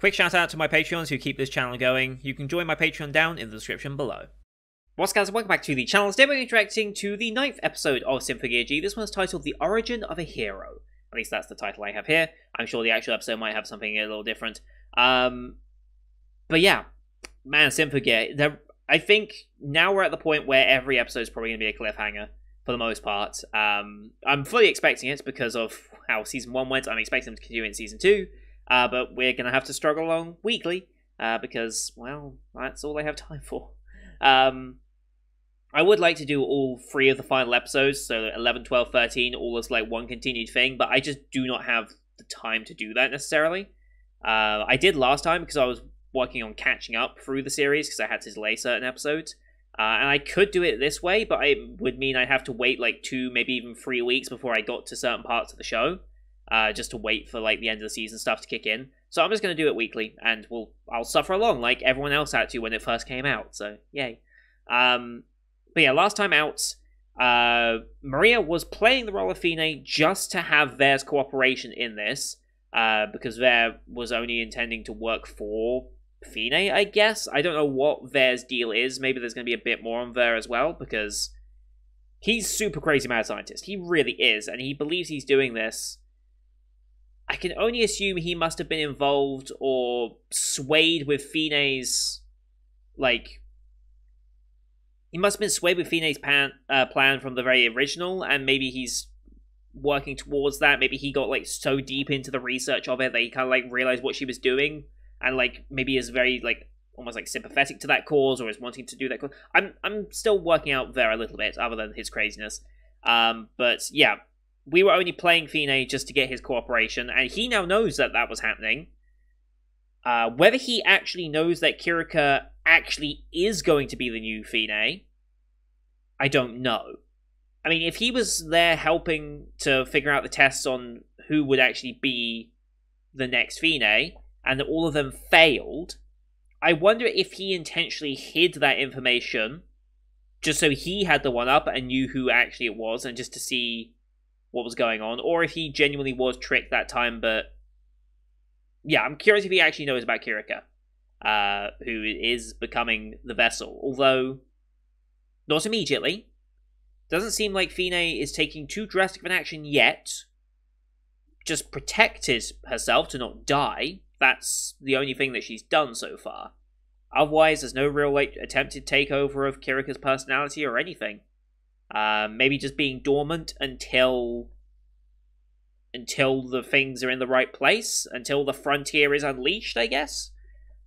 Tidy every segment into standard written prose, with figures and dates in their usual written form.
Quick shout out to my Patreons who keep this channel going. You can join my Patreon down in the description below. What's guys, welcome back to the channel. Today we're interacting to the 9th episode of Symphogear G. This one's titled The Origin of a Hero. At least that's the title I have here. I'm sure the actual episode might have something a little different. But yeah, man, Symphogear. I think now we're at the point where every episode is probably going to be a cliffhanger, for the most part. I'm fully expecting it because of how Season 1 went. I'm expecting them to continue in Season 2. But we're going to have to struggle along weekly, because, well, that's all I have time for. I would like to do all 3 of the final episodes, so 11, 12, 13, all as like one continued thing, but I just do not have the time to do that necessarily. I did last time because I was working on catching up through the series because I had to delay certain episodes. And I could do it this way, but it would mean I'd have to wait like 2, maybe even 3 weeks before I got to certain parts of the show. Just to wait for like the end of the season stuff to kick in. So I'm just going to do it weekly, and I'll suffer along like everyone else had to when it first came out, so yay. But yeah, last time out, Maria was playing the role of Fine just to have Ver's cooperation in this, because Ver was only intending to work for Fine, I guess. I don't know what Ver's deal is. Maybe there's going to be a bit more on Ver as well, because he's super crazy mad scientist. He really is, and he believes he's doing this. I can only assume he must have been involved or swayed with Fine's, like, he must have been swayed with Fine's plan from the very original, and maybe he's working towards that. Maybe he got, like, so deep into the research of it that he kind of, like, realized what she was doing, and, like, maybe is very, like, almost, like, sympathetic to that cause, or is wanting to do that cause. I'm still working out there a little bit, other than his craziness. But, yeah. We were only playing Fine just to get his cooperation, and he now knows that that was happening. Whether he actually knows that Kirika actually is going to be the new Fine, I don't know. I mean, if he was there helping to figure out the tests on who would actually be the next Fine, and that all of them failed, I wonder if he intentionally hid that information just so he had the one-up and knew who actually it was, and just to see what was going on, or if he genuinely was tricked that time. But yeah, I'm curious if he actually knows about Kirika, who is becoming the vessel, although not immediately. Doesn't seem like Fine is taking too drastic of an action yet. Just protected herself to not die. That's the only thing that she's done so far. Otherwise, there's no real like attempted takeover of Kirika's personality or anything. Maybe just being dormant until the things are in the right place, until the frontier is unleashed, I guess.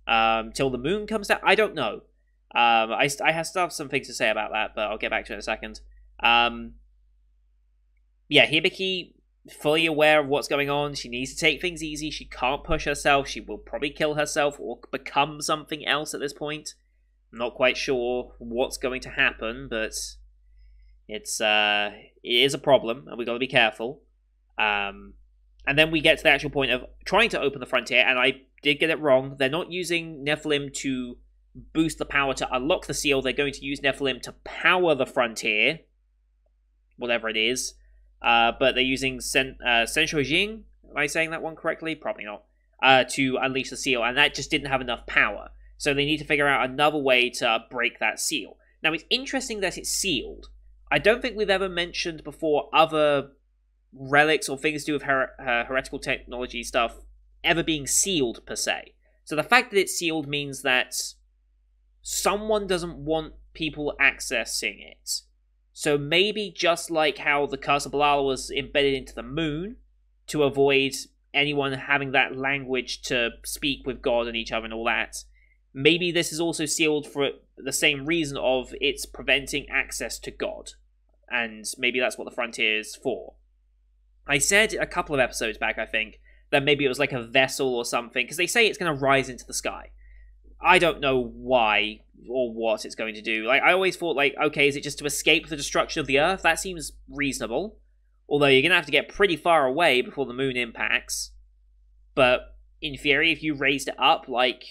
Till the moon comes down. I don't know. I still have some things to say about that, but I'll get back to it in a second. Yeah, Hibiki, fully aware of what's going on. She needs to take things easy. She can't push herself. She will probably kill herself or become something else at this point. I'm not quite sure what's going to happen, but it is a problem, and we've got to be careful. And then we get to the actual point of trying to open the frontier, and I did get it wrong. They're not using Nephilim to boost the power to unlock the seal. They're going to use Nephilim to power the frontier, whatever it is. But they're using Symphogear, am I saying that one correctly? Probably not. To unleash the seal, and that just didn't have enough power. So they need to figure out another way to break that seal. Now, it's interesting that it's sealed. I don't think we've ever mentioned before other relics or things to do with heretical technology stuff ever being sealed, per se. So the fact that it's sealed means that someone doesn't want people accessing it. So maybe just like how the Curse of Belial was embedded into the moon to avoid anyone having that language to speak with God and each other and all that, maybe this is also sealed for the same reason of it's preventing access to God. And maybe that's what the frontier is for. I said a couple of episodes back, I think, that maybe it was like a vessel or something, because they say it's going to rise into the sky. I don't know why or what it's going to do. Like, I always thought, like, okay, is it just to escape the destruction of the Earth? That seems reasonable. Although you're going to have to get pretty far away before the moon impacts. But in theory, if you raised it up, like,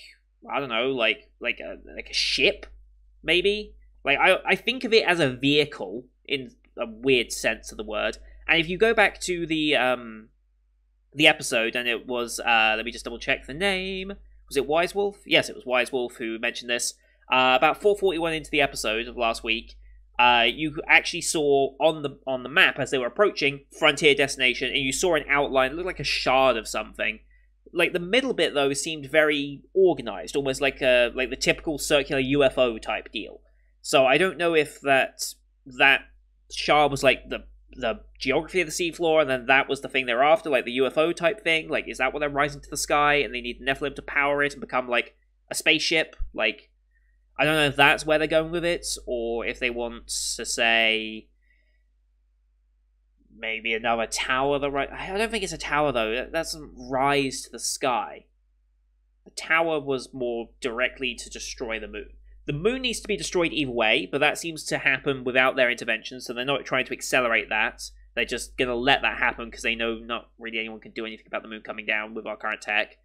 I don't know, like a ship, maybe? Like, I think of it as a vehicle, in a weird sense of the word. And if you go back to the episode, and it was, let me just double check the name, Was it Wise Wolf? Yes, it was Wise Wolf who mentioned this. About 4:41 into the episode of last week, you actually saw on the map as they were approaching Frontier Destination, and you saw an outline. It looked like a shard of something. Like the middle bit though seemed very organized, almost like the typical circular UFO type deal. So I don't know if that shard was like the geography of the seafloor, and then that was the thing they're after, like the UFO type thing. Like, is that what they're rising to the sky, and they need Nephilim to power it and become like a spaceship? Like, I don't know if that's where they're going with it, or if they want to say maybe another tower. I don't think it's a tower though. That doesn't rise to the sky. The tower was more directly to destroy the moon. The moon needs to be destroyed either way, but that seems to happen without their intervention, so they're not trying to accelerate that. They're just going to let that happen because they know not really anyone can do anything about the moon coming down with our current tech.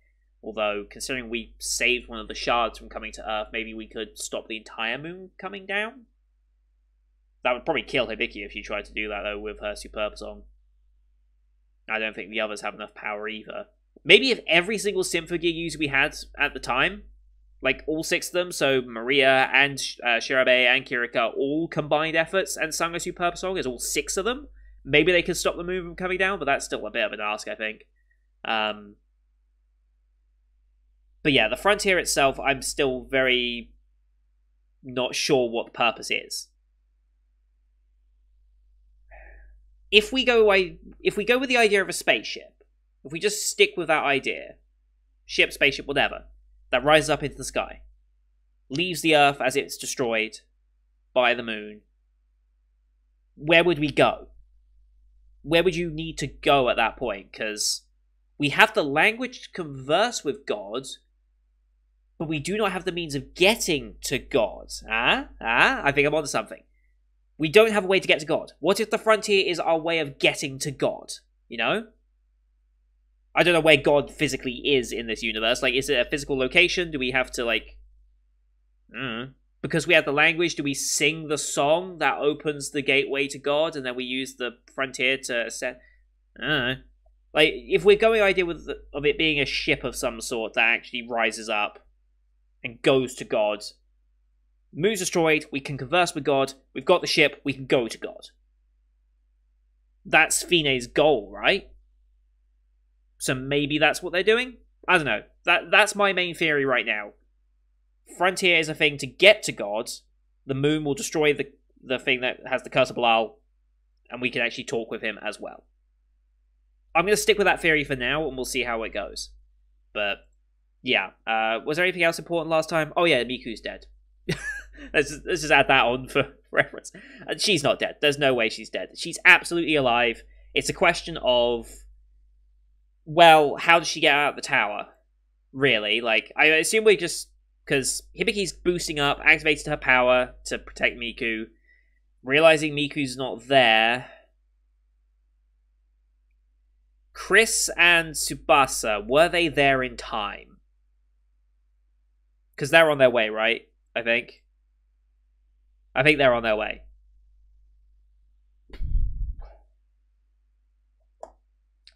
Although, considering we saved one of the shards from coming to Earth, maybe we could stop the entire moon coming down? That would probably kill Hibiki if you tried to do that, though, with her Superb Song. I don't think the others have enough power either. Maybe if every single Symphogear user we had at the time, like all 6 of them, so Maria and Shirabe and Kirika all combined efforts and sung a Superb Song as all 6 of them, maybe they could stop the moon from coming down, but that's still a bit of an ask, I think. But yeah, the Frontier itself, I'm still very not sure what the purpose is. If we go with the idea of a spaceship, if we just stick with that idea, ship, spaceship, whatever, that rises up into the sky, leaves the Earth as it's destroyed by the moon, where would we go? Where would you need to go at that point? Because we have the language to converse with God, but we do not have the means of getting to God. I think I'm onto something. We don't have a way to get to God. What if the Frontier is our way of getting to God? You know? I don't know where God physically is in this universe. Like, is it a physical location? Do we have to, like... Because we have the language, do we sing the song that opens the gateway to God, and then we use the Frontier to ascend? Like, if we're going idea of it being a ship of some sort that actually rises up and goes to God, moon's destroyed, we can converse with God, we've got the ship, we can go to God. That's Fine's goal, right? So maybe that's what they're doing? I don't know. That's my main theory right now. Frontier is a thing to get to God. The moon will destroy the thing that has the Curse of Belial, and we can actually talk with him as well. I'm going to stick with that theory for now, and we'll see how it goes. But, yeah. Was there anything else important last time? Oh yeah, Miku's dead. let's just add that on for reference. She's not dead. There's no way she's dead. She's absolutely alive. It's a question of... Well, how does she get out of the tower? Really? Like, I assume we just... Because Hibiki's boosting up, activated her power to protect Miku. Realizing Miku's not there. Chris and Tsubasa, were they there in time? Because they're on their way, right? I think they're on their way.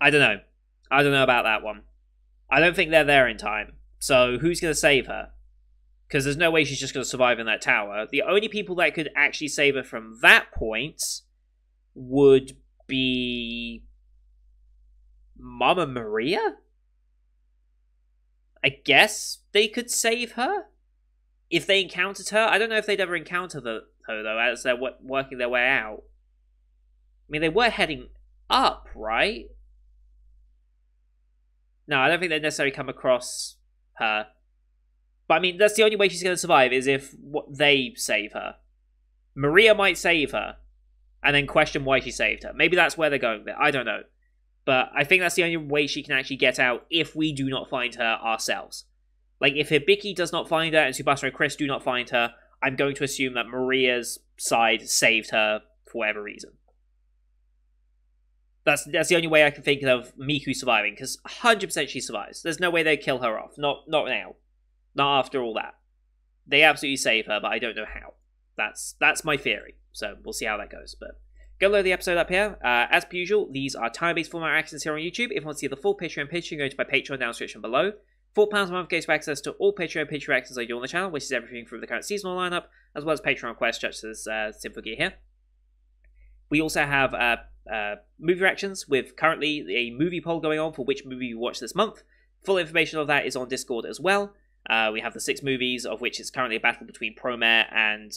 I don't know. I don't know about that one. I don't think they're there in time. So who's going to save her? Because there's no way she's just going to survive in that tower. The only people that could actually save her from that point would be Mama Maria? I guess they could save her? If they encountered her? I don't know if they'd ever encounter her, though, as they're working their way out. I mean, they were heading up, right? No, I don't think they'd necessarily come across her. But, I mean, that's the only way she's going to survive, is if they save her. Maria might save her, and then question why she saved her. Maybe that's where they're going there. I don't know. But I think that's the only way she can actually get out if we do not find her ourselves. Like, if Hibiki does not find her and Tsubasa and Chris do not find her, I'm going to assume that Maria's side saved her for whatever reason. That's the only way I can think of Miku surviving, because 100% she survives. There's no way they'd kill her off. Not now. Not after all that. They absolutely save her, but I don't know how. That's my theory. So we'll see how that goes. But go load the episode up here. As per usual, these are time-based format actions here on YouTube. If you want to see the full picture in picture, go to my Patreon down description below. £4 a month gives you access to all Patreon actions I do on the channel, which is everything from the current seasonal lineup, as well as Patreon requests such as Symphogear here. We also have movie reactions with currently a movie poll going on for which movie you watch this month. Full information of that is on Discord as well. We have the 6 movies, of which it's currently a battle between Promare and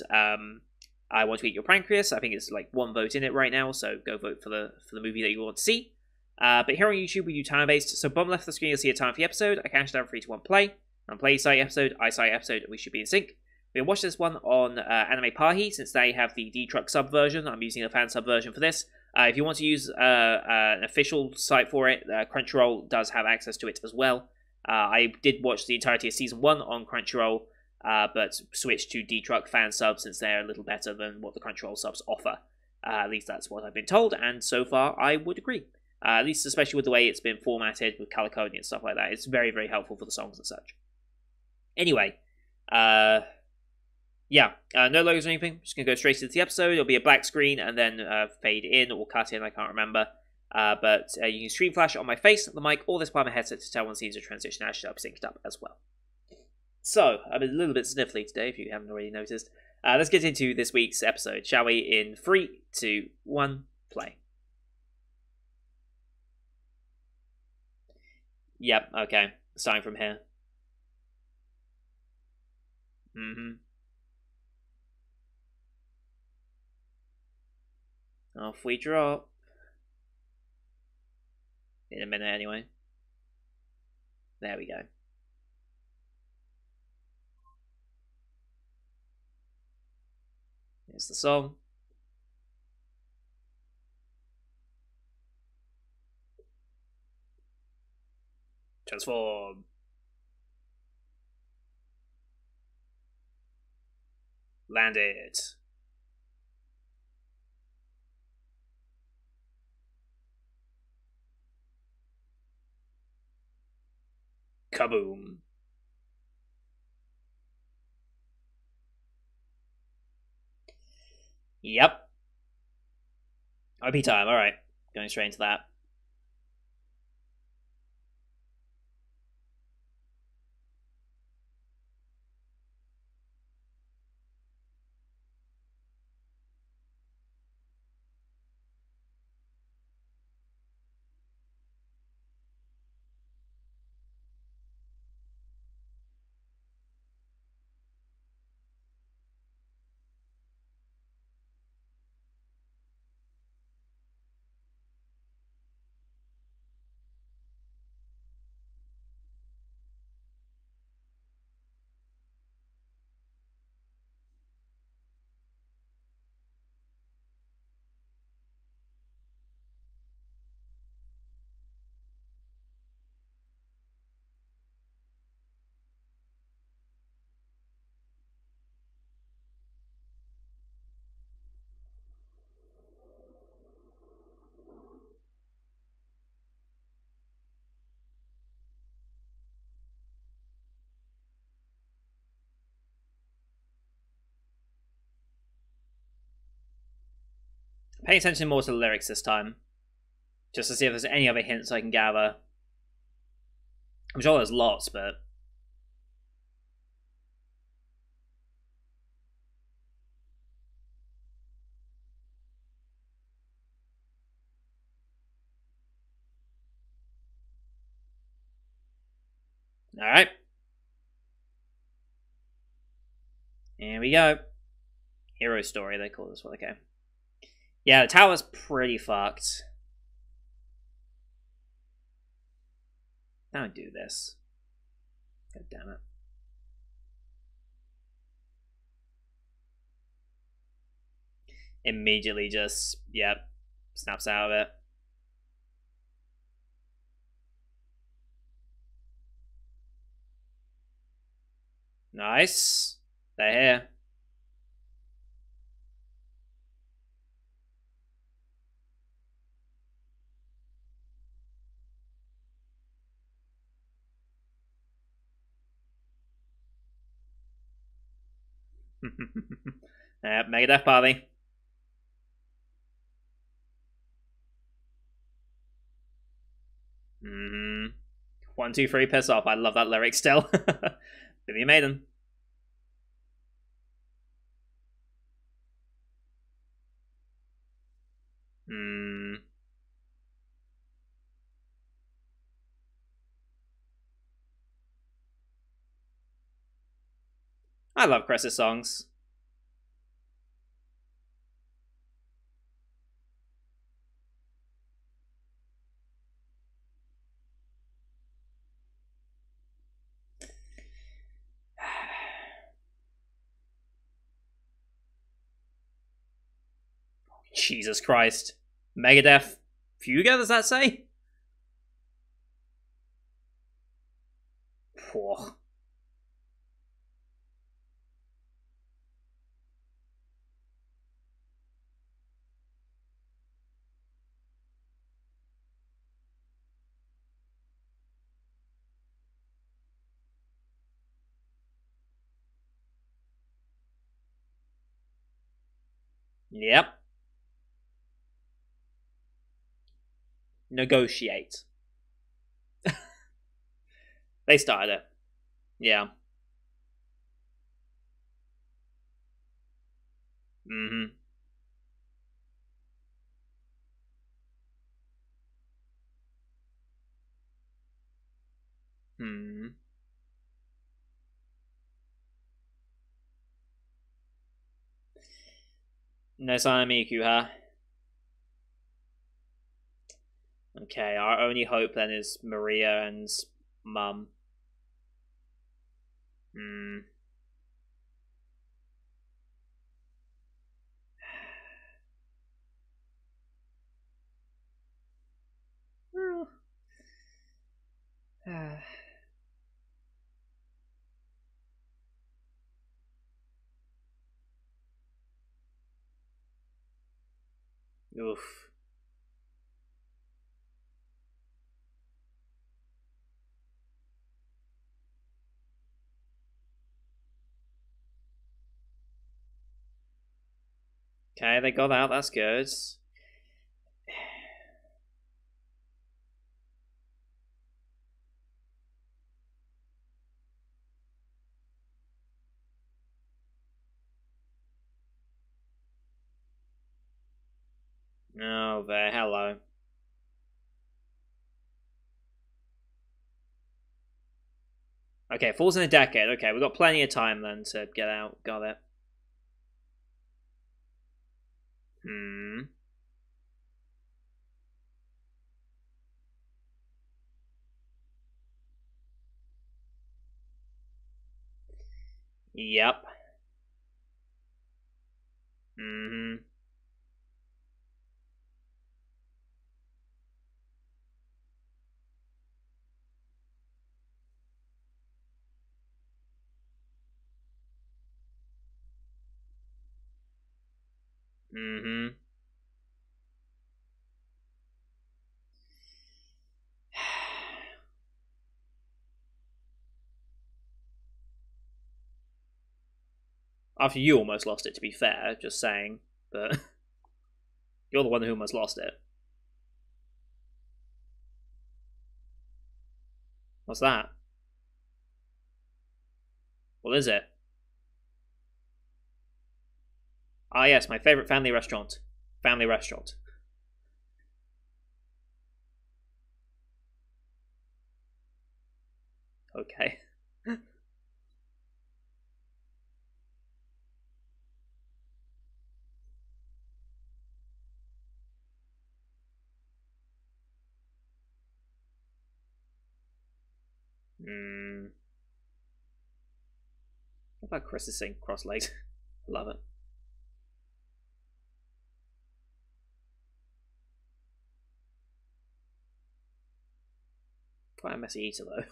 I Want to Eat Your Pancreas. I think it's like 1 vote in it right now, so go vote for the movie that you want to see. But here on YouTube, we do time-based, so bottom left of the screen you'll see a time for the episode. I count down 3, 2, 1, play. On play site episode, I site episode, and we should be in sync. We'll watch this one on Anime Pahi, since they have the D-Truck sub version. I'm using a fan sub version for this. If you want to use an official site for it, Crunchyroll does have access to it as well. I did watch the entirety of Season 1 on Crunchyroll, but switched to D-Truck fan subs since they're a little better than what the Crunchyroll subs offer. At least that's what I've been told, and so far I would agree. At least especially with the way it's been formatted with color coding and stuff like that. It's very, very helpful for the songs and such. Anyway, yeah, no logos or anything. Just going to go straight into the episode. It'll be a black screen and then fade in or cut in, I can't remember. But you can stream flash on my face, the mic, or this part of my headset to tell when scenes are transition actually up synced up as well. So, I'm a little bit sniffly today, if you haven't already noticed. Let's get into this week's episode, shall we? In 3, 2, 1, play. Yep, okay. Starting from here. Off we drop. In a minute, anyway. There we go. Here's the song. Transform. Land it. Kaboom. Yep. OP time, alright. Going straight into that. Paying attention more to the lyrics this time. Just to see if there's any other hints I can gather. I'm sure there's lots, but... Alright. Here we go. Hero story, they call this one, okay. Yeah, the tower's pretty fucked. Don't do this. God damn it. Immediately just, yep, snaps out of it. Nice. They're here. Megadeth party. 1, 2, 3, piss off. I love that lyric still. Billy Maiden. Hmm. I love Chris's songs. Jesus Christ. Megadeth. Fuga, does that say? Poor. Yep. Negotiate. They started it. Yeah. Mm-hmm. Hmm. No Miku, huh? Okay, our only hope then is Maria and Mum. Hmm. Oof. Okay, they got out. That's good. Oh, there. Hello. Okay, falls in a decade. Okay, we've got plenty of time then to get out. Got it. Hmm. Yep. Hmm. Hmm. After you almost lost it, to be fair, just saying. But you're the one who almost lost it. What's that? What is it? Ah, yes, my favorite family restaurant. Family restaurant. Okay. Hmm. What about Chris is saying cross legs? Love it. Quite a messy eater though.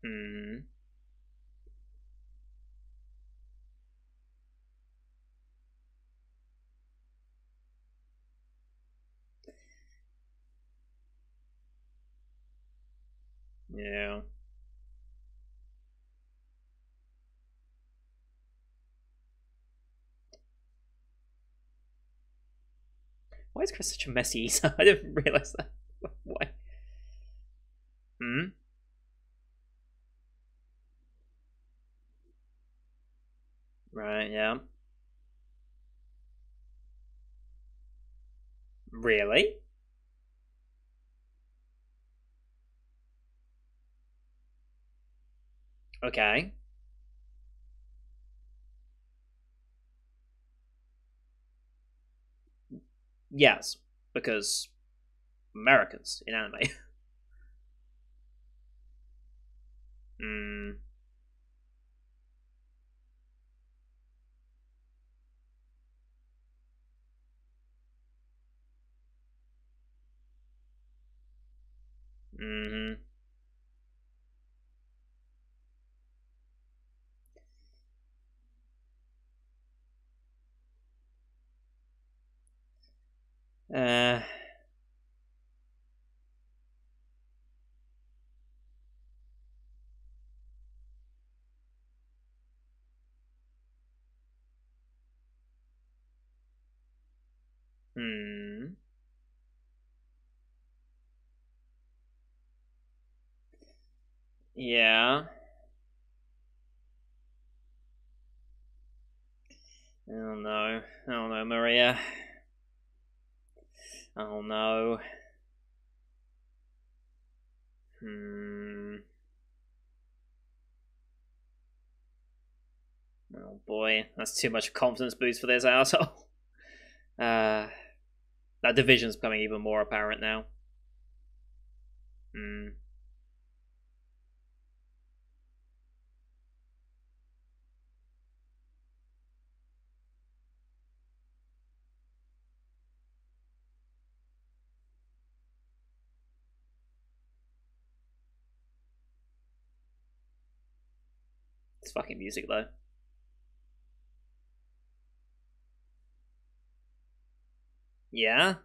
Hmm. Yeah. Why is Chris such a messy eater? I didn't realize that. Why? Hmm? Right, yeah. Really? Okay. Yes, because Americans in anime. Hmm. Mm-hmm. Uh. Hmm. Yeah. I don't know. I don't know, Maria. I don't know. Hmm. Oh boy, that's too much confidence boost for this asshole. That division's becoming even more apparent now. Hmm. It's fucking music though. Yeah.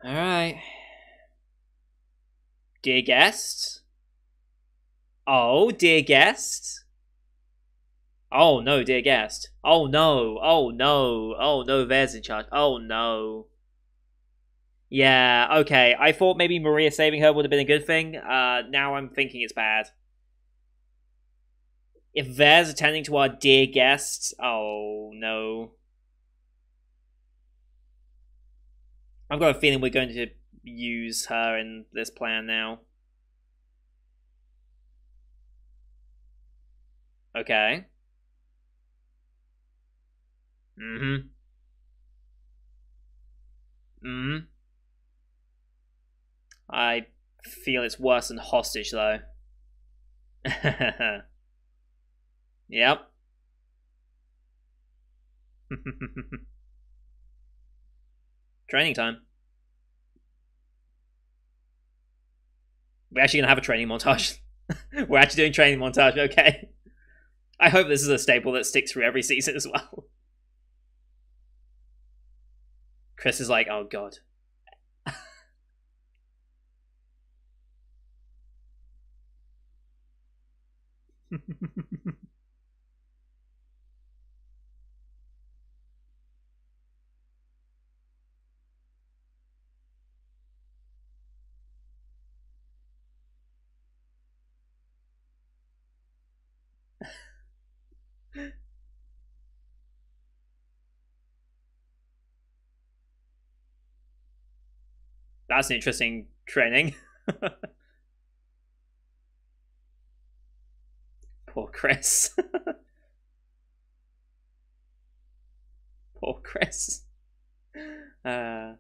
All right. Dear guest. Oh, dear guest. Oh no, dear guest. Oh no. Oh no. Oh no, Vez in charge. Oh no. Yeah, okay. I thought maybe Maria saving her would have been a good thing. Now I'm thinking it's bad. If Vez attending to our dear guest, oh no. I've got a feeling we're going to use her in this plan now. Okay. Mm-hmm. Mm-hmm. I feel it's worse than hostage though. Yep. Training time. We're actually gonna have a training montage. We're actually doing training montage, okay. I hope this is a staple that sticks through every season as well. Chris is like, oh god. That's an interesting training. Poor Chris. Poor Chris. Uh,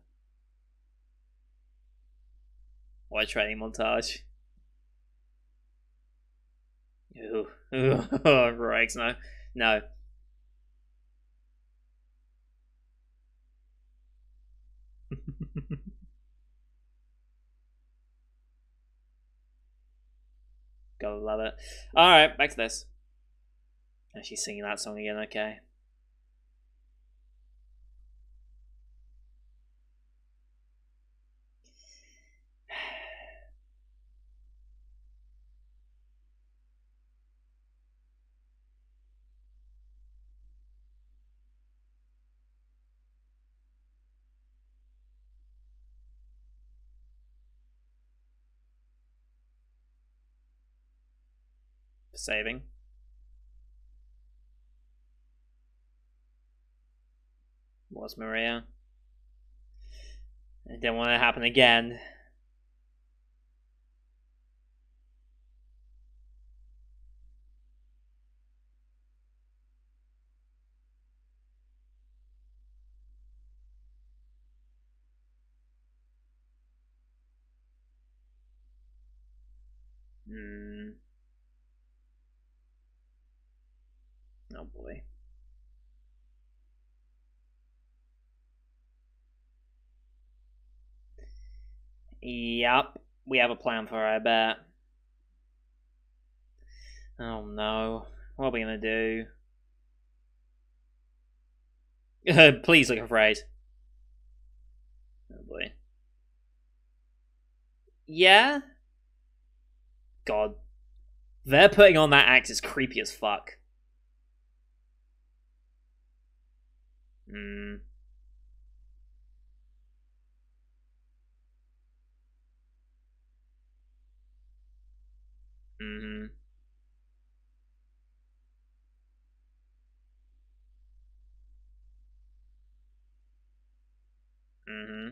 what a training montage. Ooh. Ooh. Oh, Rex, no. No. Gotta love it. Alright, back to this. And she's singing that song again, okay. for saving. Was Maria. I didn't want it to happen again. Oh boy. Yep. We have a plan for her, I bet. Oh no. What are we gonna do? Please look afraid. Oh boy. Yeah? God. They're putting on that axe is creepy as fuck. Hmm. Mm-hmm. Mm-hmm.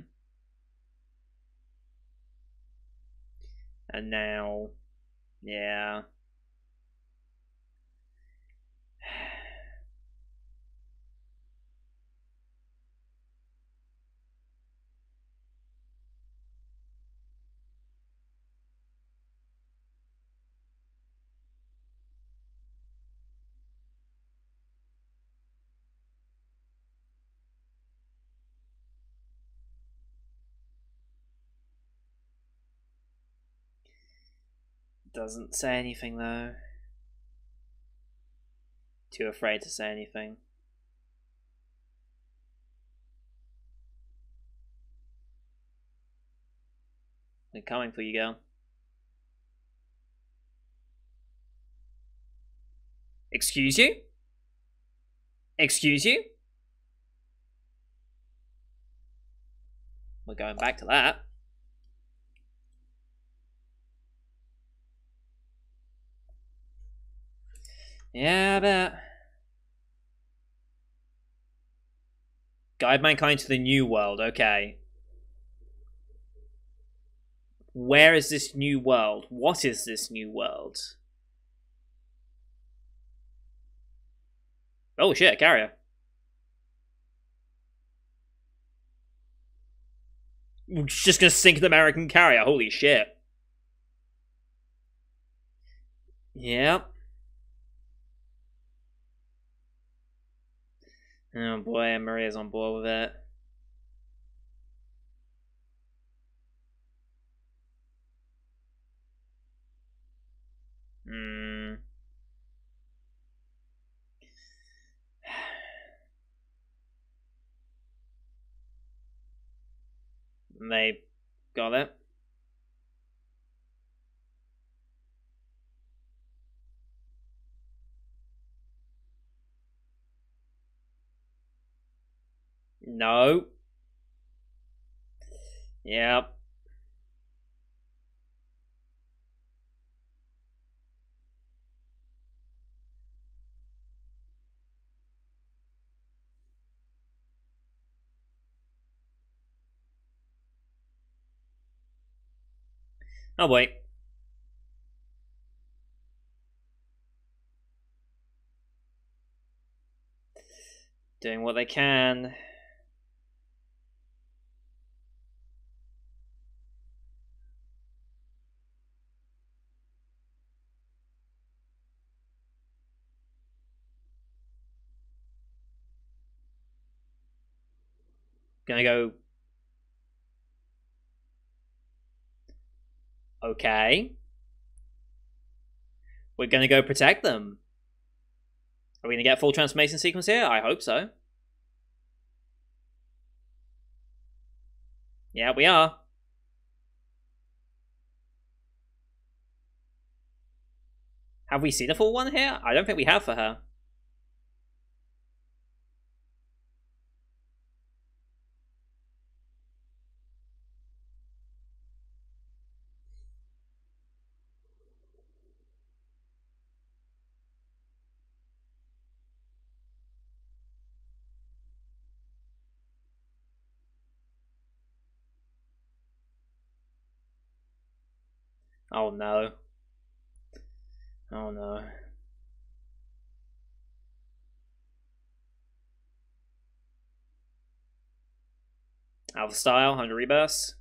And now... Yeah. Doesn't say anything, though. Too afraid to say anything. They're coming for you, girl. Excuse you? Excuse you? We're going back to that. Yeah, I bet. Guide mankind to the new world, okay. Where is this new world? What is this new world? Oh shit, carrier. We're just gonna sink the American carrier, holy shit. Yep. Oh boy, Maria's on board with it. Hmm. They got it. No. Yep. Oh boy. Doing what they can. Gonna go. Okay. We're gonna go protect them. Are we gonna get full transformation sequence here? I hope so. Yeah, we are. Have we seen a full one here? I don't think we have for her. Oh no. Oh no. Alpha style, 100 rebursts.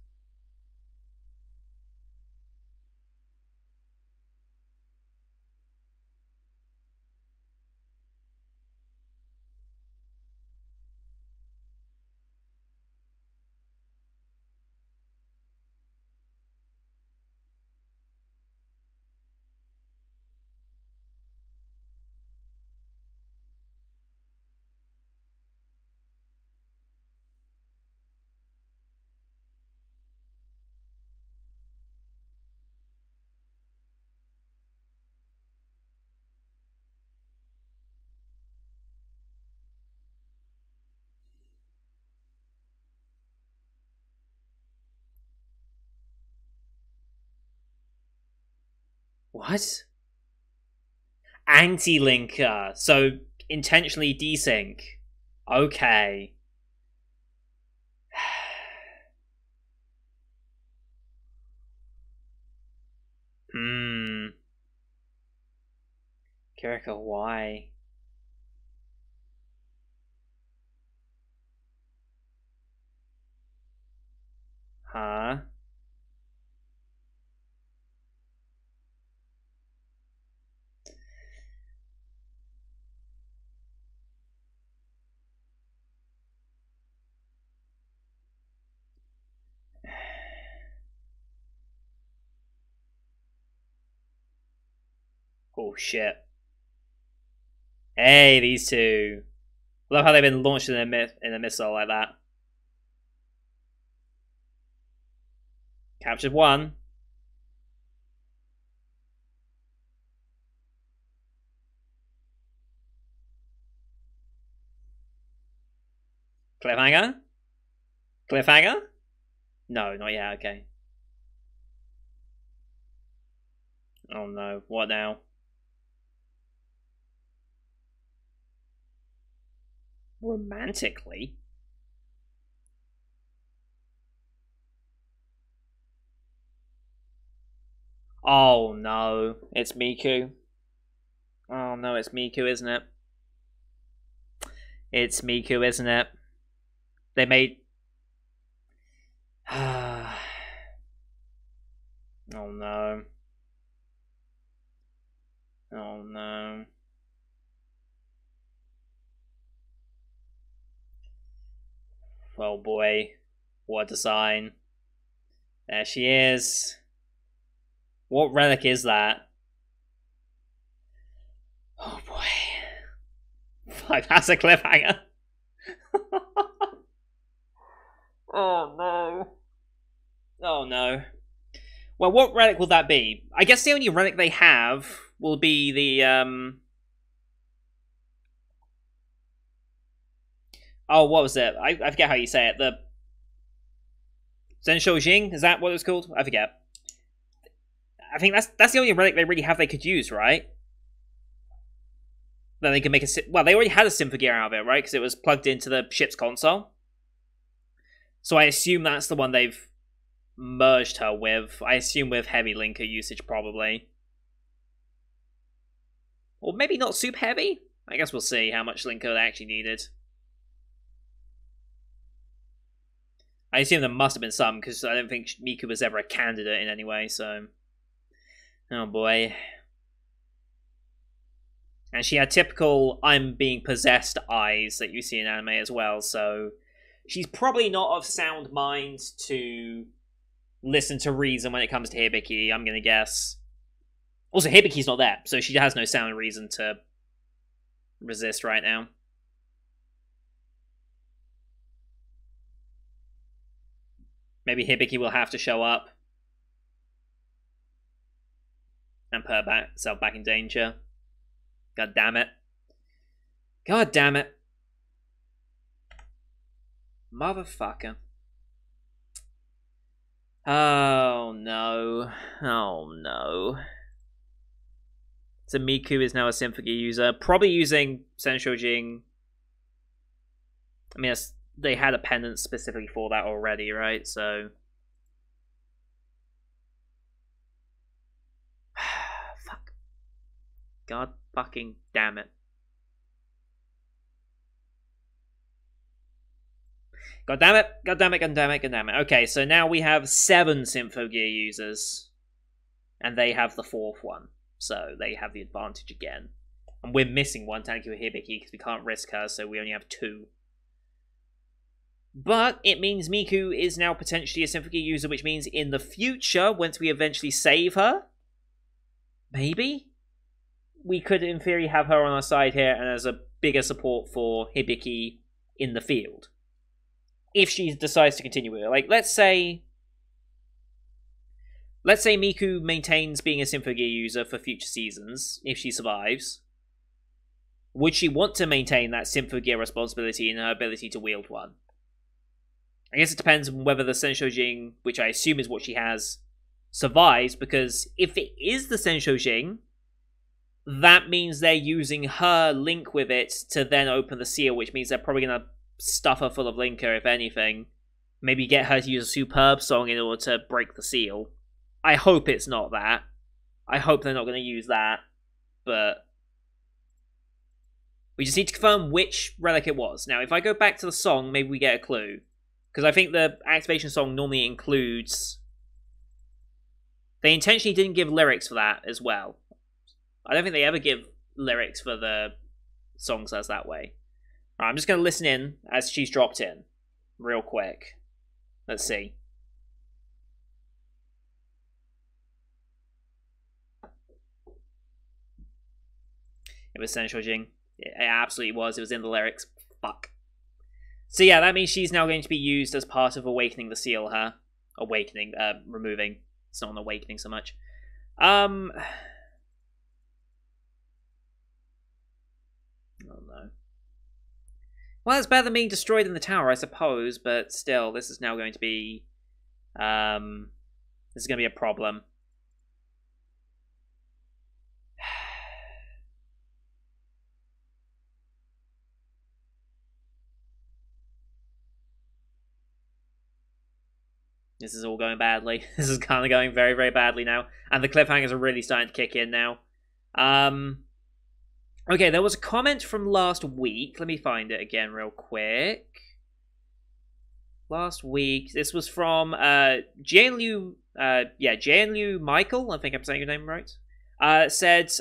What? Anti-linker. So, intentionally desync. Okay. Hmm. Kiriko, why? Huh? Oh shit. Hey, these two. Love how they've been launched in a missile like that. Captured one. Cliffhanger? Cliffhanger? No, not yet, okay. Oh no, what now? Romantically? Oh no, it's Miku. Oh no, it's Miku, isn't it? It's Miku, isn't it? They made... oh no. Oh no. Oh boy. What a sign. There she is. What relic is that? Oh boy. Like, that's a cliffhanger. Oh no. Oh no. Well, what relic will that be? I guess the only relic they have will be the oh, what was it? I forget how you say it. The Zensho Jing? Is that what it was called? I forget. I think that's the only relic they really have they could use, right? Then they can make a... Well, they already had a Symphogear out of it, right? Because it was plugged into the ship's console. So I assume that's the one they've merged her with. I assume with heavy linker usage, probably. Or maybe not super heavy? I guess we'll see how much linker they actually needed. I assume there must have been some, because I don't think Miku was ever a candidate in any way, so... Oh boy. And she had typical I'm being possessed eyes that you see in anime as well, so... She's probably not of sound mind to listen to reason when it comes to Hibiki, I'm gonna guess. Also, Hibiki's not there, so she has no sound reason to resist right now. Maybe Hibiki will have to show up and put herself back in danger. God damn it. God damn it. Motherfucker. Oh no. Oh no. So Miku is now a Symphogear user. Probably using Zensho Jing. I mean, they had a pendant specifically for that already, right? So... God fucking damn it. God damn it, god damn it, god damn it, god damn it. Okay, so now we have 7 Symphogear users. And they have the 4th one. So they have the advantage again. And we're missing one, thank you, Hibiki, because we can't risk her, so we only have 2. But it means Miku is now potentially a Symphogear user, which means in the future, once we eventually save her, maybe, we could in theory have her on our side here and as a bigger support for Hibiki in the field. If she decides to continue with it. Like, let's say Miku maintains being a Symphogear user for future seasons, if she survives. Would she want to maintain that Symphogear responsibility and her ability to wield one? I guess it depends on whether the Senshojin, which I assume is what she has, survives, because if it is the Senshojin, that means they're using her link with it to then open the seal, which means they're probably going to stuff her full of linker, if anything. Maybe get her to use a superb song in order to break the seal. I hope it's not that. I hope they're not going to use that, but we just need to confirm which relic it was. Now, if I go back to the song, maybe we get a clue. Because I think the activation song normally includes... They intentionally didn't give lyrics for that as well. I don't think they ever give lyrics for the songs as that way. Right, I'm just going to listen in as she's dropped in. Real quick. Let's see. It was Senshojin. It absolutely was. It was in the lyrics. Fuck. So yeah, that means she's now going to be used as part of Awakening the Seal, huh? Removing. It's not an awakening so much. Oh no. Well, it's better than being destroyed in the tower, I suppose, but still, this is now going to be... this is going to be a problem. This is all going badly. This is kind of going very, very badly now. And the cliffhangers are really starting to kick in now. Okay, there was a comment from last week. Let me find it again real quick. Last week. This was from Jianliu Michael. I think I'm saying your name right. Said,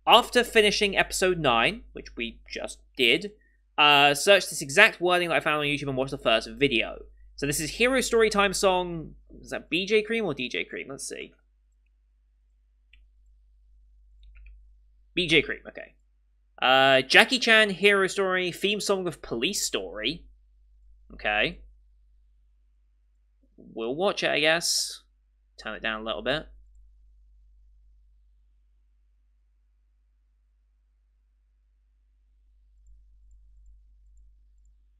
after finishing episode 9, which we just did, search this exact wording that I found on YouTube and watch the first video. So this is Hero Storytime song. Is that BJ Cream or DJ Cream? Let's see. BJ Cream, okay. Jackie Chan Hero Story theme song of Police Story. Okay. We'll watch it, I guess. Turn it down a little bit.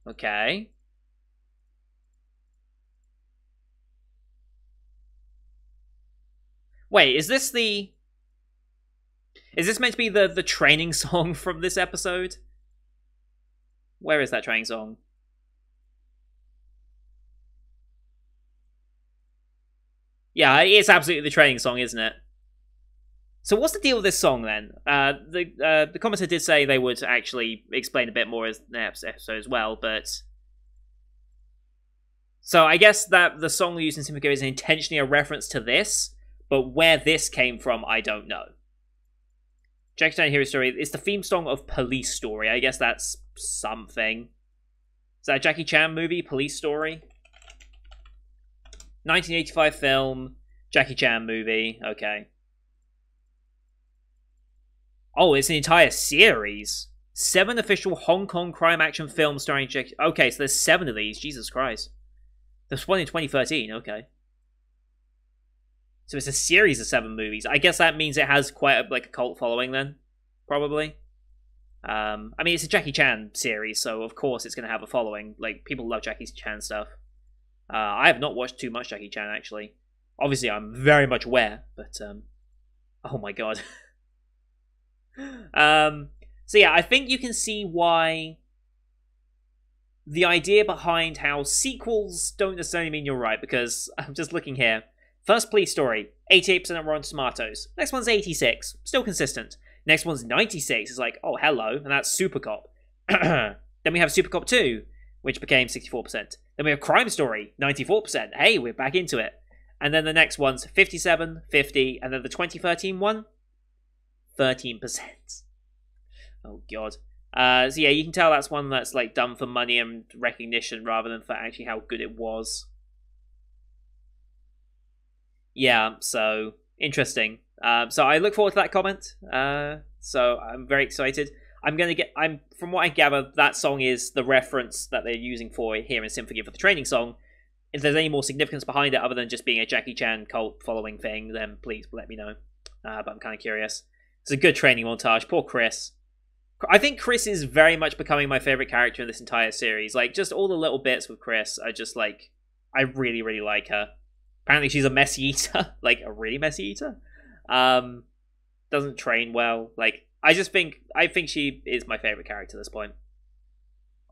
Okay. Wait, is this the... Is this meant to be the training song from this episode? Where is that training song? Yeah, it's absolutely the training song, isn't it? So what's the deal with this song, then? The commenter did say they would actually explain a bit more in the episode as well, but... So I guess that the song used in Symphogear is intentionally a reference to this, but where this came from, I don't know. Jackie Chan Hero Story, it's the theme song of Police Story. I guess that's something. Is that a Jackie Chan movie, Police Story? 1985 film, Jackie Chan movie, okay. Oh, it's an entire series. 7 official Hong Kong crime action films starring Jackie... Okay, so there's 7 of these, Jesus Christ. There's one in 2013, okay. So it's a series of 7 movies. I guess that means it has quite a cult following then, probably. I mean, it's a Jackie Chan series, so of course it's going to have a following. Like, people love Jackie Chan stuff. I have not watched too much Jackie Chan, actually. Obviously, I'm very much aware, but, oh my god. So yeah, I think you can see why the idea behind how sequels don't necessarily mean you're right, because I'm just looking here. First police story, 88% on Rotten Tomatoes. Next one's 86, still consistent. Next one's 96, it's like, oh, hello, and that's Super Cop. Then we have Super Cop 2, which became 64%. Then we have Crime Story, 94%. Hey, we're back into it. And then the next one's 57, 50, and then the 2013 one, 13%. Oh, God. So yeah, you can tell that's one that's like done for money and recognition rather than for actually how good it was. Yeah, so interesting. So I look forward to that comment. So I'm very excited. From what I gather, that song is the reference that they're using for it here in Symphogear for the training song. If there's any more significance behind it other than just being a Jackie Chan cult following thing, then please let me know. But I'm kind of curious. It's a good training montage. Poor Chris. I think Chris is very much becoming my favorite character in this entire series. Like, just all the little bits with Chris are just like, I really, really like her. Apparently she's a messy eater. Like, a really messy eater. Doesn't train well. Like, I think she is my favorite character at this point.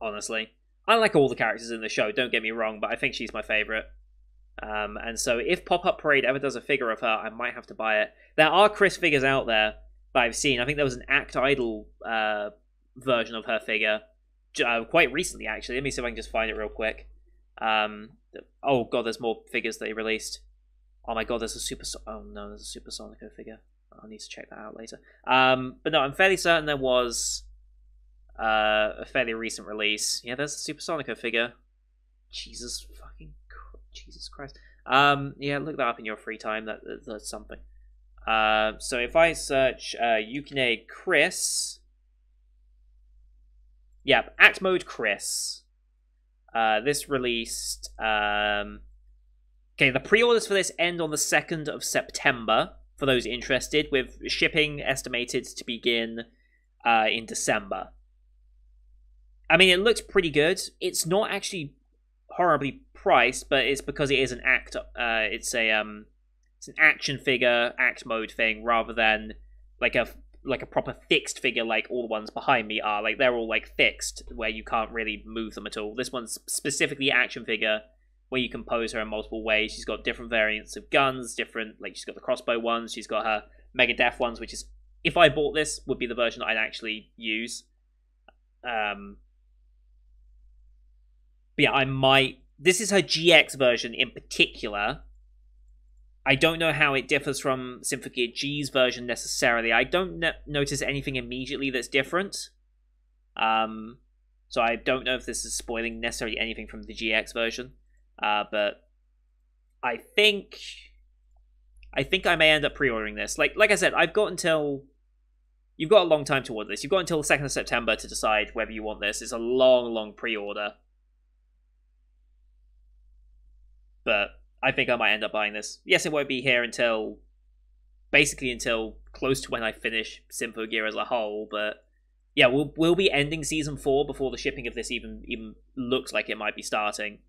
Honestly. I like all the characters in the show, don't get me wrong, but I think she's my favorite. And so if Pop-Up Parade ever does a figure of her, I might have to buy it. There are Chris figures out there that I've seen. I think there was an Act Idol version of her figure quite recently, actually. Let me see if I can just find it real quick. Oh god, there's more figures they released. Oh my god, there's a there's a Supersonico figure. I'll need to check that out later. But no, I'm fairly certain there was a fairly recent release. Yeah, there's a Supersonico figure. Jesus Christ. Yeah, look that up in your free time. That's something. So if I search Yukine Chris, yeah, Act Mode Chris. This released. Okay, the pre-orders for this end on the 2nd of September. For those interested, with shipping estimated to begin in December. I mean, it looks pretty good. It's not actually horribly priced, but it's because it is an act. It's an action figure, act mode thing, rather than like a proper fixed figure like all the ones behind me are. Like, they're all like fixed, where you can't really move them at all. This one's specifically action figure, where you can pose her in multiple ways. She's got different variants of guns, she's got the crossbow ones, she's got her Mega Death ones, which is, if I bought this, would be the version I'd actually use. But yeah, this is her GX version in particular. I don't know how it differs from Symphogear G's version necessarily. I don't notice anything immediately that's different. So I don't know if this is spoiling necessarily anything from the GX version. But I think I may end up pre-ordering this. Like I said, you've got a long time to order this. You've got until the 2nd of September to decide whether you want this. It's a long pre-order. But I think I might end up buying this. Yes, it won't be here until close to when I finish Symphogear as a whole, but yeah, we'll be ending Season 4 before the shipping of this even looks like it might be starting.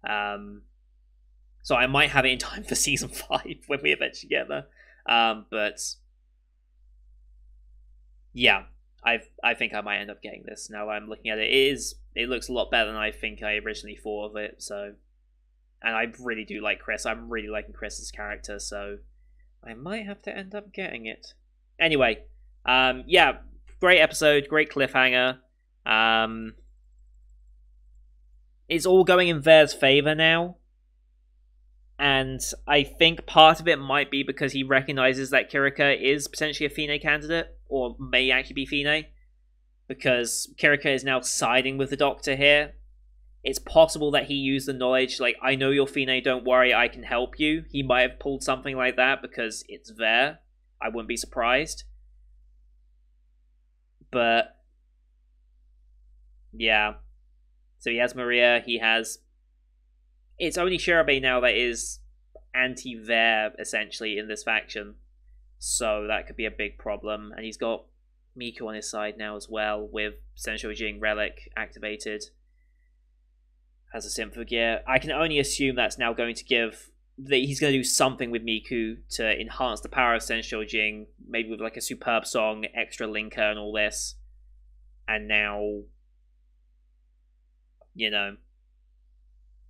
So I might have it in time for Season 5 when we eventually get there. But yeah, I think I might end up getting this. Now I'm looking at it. It looks a lot better than I think I originally thought of it, so... And I really do like Chris. I'm really liking Chris's character, so I might have to end up getting it. Anyway, yeah, great episode, great cliffhanger. It's all going in Ver's favor now. And I think part of it might be because he recognizes that Kirika is potentially a Fine candidate, or may actually be Fine, because Kirika is now siding with the Doctor here. It's possible that he used the knowledge, like, I know you're Fine, don't worry, I can help you. He might have pulled something like that because it's Ver. I wouldn't be surprised. But, yeah. So he has Maria, he has... It's only Shirabe now that is anti-Ver, essentially, in this faction. So that could be a big problem. And he's got Miku on his side now as well, with Zesshou Jing Relic activated as a Symphogear. I can only assume that's now going to give... that he's going to do something with Miku to enhance the power of Zesshou Jing, maybe with like a superb song, extra linker and all this. And now... you know...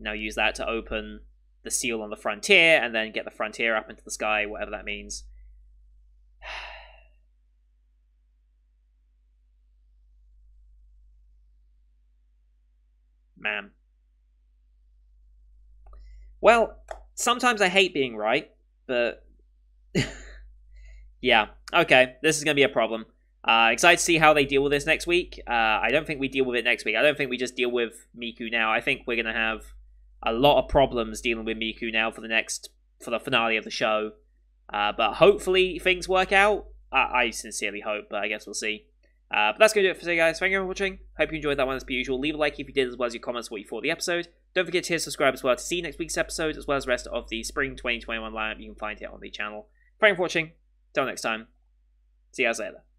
now use that to open the seal on the frontier, and then get the frontier up into the sky, whatever that means. Man. Well, sometimes I hate being right, but yeah, okay, this is going to be a problem. Excited to see how they deal with this next week. I don't think we deal with it next week. I don't think we just deal with Miku now. I think we're going to have a lot of problems dealing with Miku now for the finale of the show. But hopefully things work out. I sincerely hope, but I guess we'll see. But that's going to do it for today, guys. Thank you for watching. Hope you enjoyed that one as per usual. Leave a like if you did, as well as your comments what you thought of the episode. Don't forget to hit subscribe as well to see next week's episode, as well as the rest of the Spring 2021 lineup you can find here on the channel. Thank you for watching. Till next time. See you guys later.